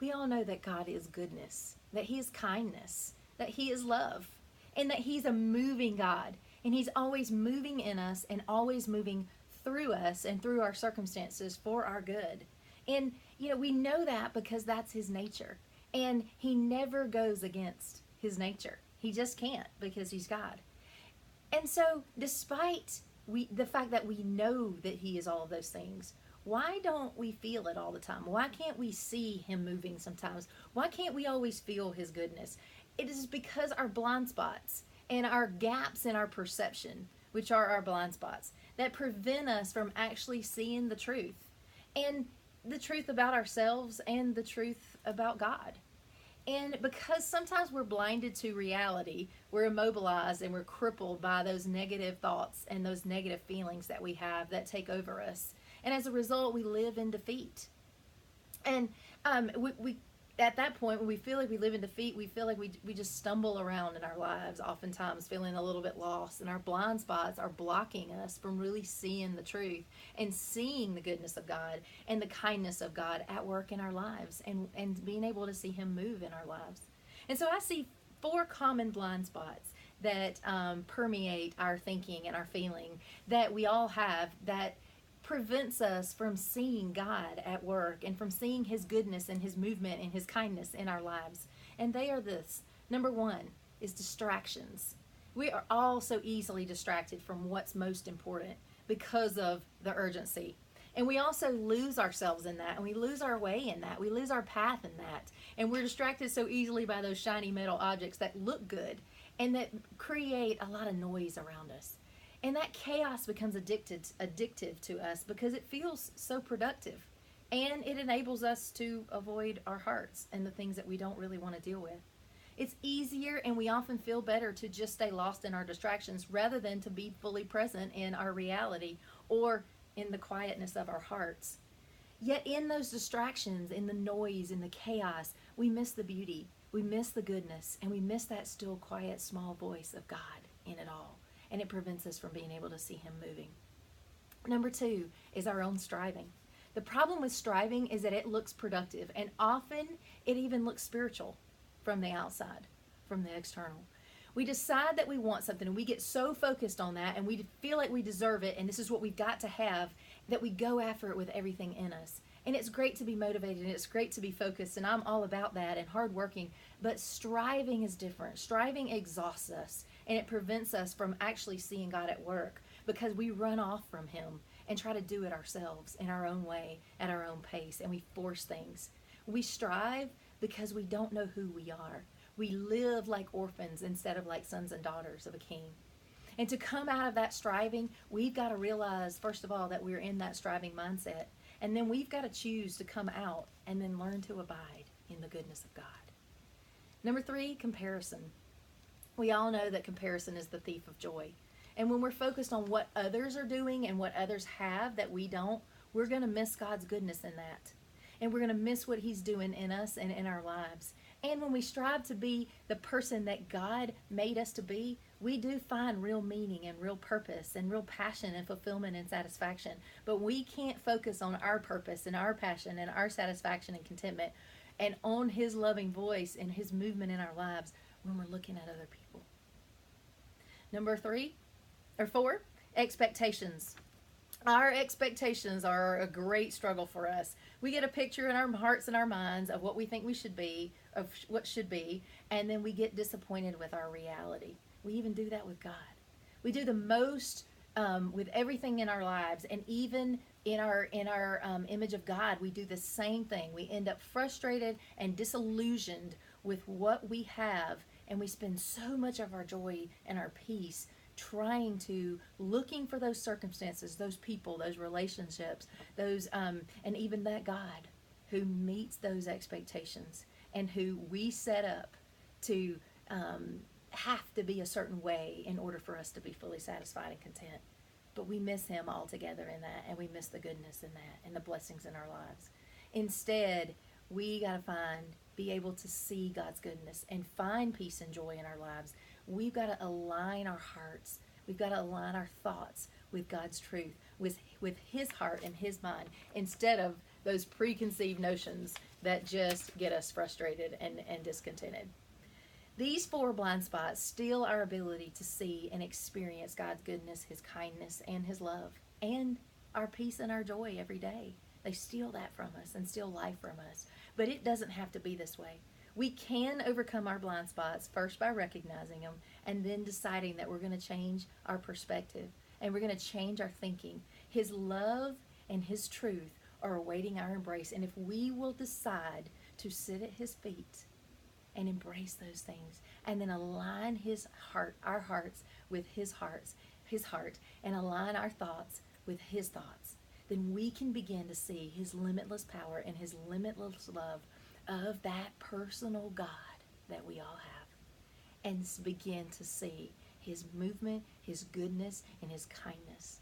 We all know that God is goodness, that He is kindness, that He is love, and that He's a moving God. And He's always moving in us and always moving through us and through our circumstances for our good. And, we know that because that's His nature. And He never goes against His nature. He just can't because He's God. And so, despite the fact that we know that He is all of those things, why don't we feel it all the time? Why can't we see Him moving sometimes? Why can't we always feel His goodness? It is because our blind spots and our gaps in our perception, which are our blind spots, that prevent us from actually seeing the truth. And the truth about ourselves and the truth about God. And because sometimes we're blinded to reality, we're immobilized and we're crippled by those negative thoughts and those negative feelings that we have that take over us. And as a result, we live in defeat. And we at that point, when we feel like we live in defeat, we feel like we just stumble around in our lives, oftentimes feeling a little bit lost. And our blind spots are blocking us from really seeing the truth and seeing the goodness of God and the kindness of God at work in our lives and being able to see Him move in our lives. And so I see 4 common blind spots that permeate our thinking and our feeling that we all have that prevents us from seeing God at work and from seeing His goodness and His movement and His kindness in our lives. And they are this. Number 1 is distractions. We are all so easily distracted from what's most important because of the urgency. And we also lose ourselves in that, and we lose our way in that. We lose our path in that. And we're distracted so easily by those shiny metal objects that look good and that create a lot of noise around us. And that chaos becomes addictive to us because it feels so productive. And it enables us to avoid our hearts and the things that we don't really want to deal with. It's easier, and we often feel better to just stay lost in our distractions rather than to be fully present in our reality or in the quietness of our hearts. Yet in those distractions, in the noise, in the chaos, we miss the beauty, we miss the goodness, and we miss that still, quiet, small voice of God in it all. And it prevents us from being able to see Him moving. Number 2 is our own striving. The problem with striving is that it looks productive, and often it even looks spiritual from the outside, from the external. We decide that we want something, and we get so focused on that, and we feel like we deserve it, and this is what we've got to have, that we go after it with everything in us. And it's great to be motivated, and it's great to be focused, and I'm all about that, and hardworking. But striving is different. Striving exhausts us, and it prevents us from actually seeing God at work because we run off from Him and try to do it ourselves in our own way, at our own pace, and we force things. We strive because we don't know who we are. We live like orphans instead of like sons and daughters of a king. And to come out of that striving, we've got to realize, first of all, that we're in that striving mindset. And then we've got to choose to come out and then learn to abide in the goodness of God. Number 3, comparison. We all know that comparison is the thief of joy. And when we're focused on what others are doing and what others have that we don't, we're going to miss God's goodness in that. And we're going to miss what He's doing in us and in our lives. And when we strive to be the person that God made us to be, we do find real meaning and real purpose and real passion and fulfillment and satisfaction. But we can't focus on our purpose and our passion and our satisfaction and contentment and on His loving voice and His movement in our lives when we're looking at other people. Number 4, expectations. Our expectations are a great struggle for us. We get a picture in our hearts and our minds of what we think we should be, of what should be, and then we get disappointed with our reality. We even do that with God. We do the most with everything in our lives, and even in our image of God, we do the same thing. We end up frustrated and disillusioned with what we have, and we spend so much of our joy and our peace looking for those circumstances, those people, those relationships, those and even that God who meets those expectations and who we set up to have to be a certain way in order for us to be fully satisfied and content. But we miss Him altogether in that, and we miss the goodness in that and the blessings in our lives. Instead, we got to be able to see God's goodness and find peace and joy in our lives. We've got to align our hearts. We've got to align our thoughts with God's truth, with His heart and His mind, instead of those preconceived notions that just get us frustrated and discontented. These four blind spots steal our ability to see and experience God's goodness, His kindness, and His love, and our peace and our joy every day. They steal that from us and steal life from us. But it doesn't have to be this way. We can overcome our blind spots first by recognizing them and then deciding that we're going to change our perspective and we're going to change our thinking. His love and His truth are awaiting our embrace. And if we will decide to sit at His feet and embrace those things and then align our hearts with His heart, and align our thoughts with His thoughts, then we can begin to see His limitless power and His limitless love of that personal God that we all have, and begin to see His movement, His goodness, and His kindness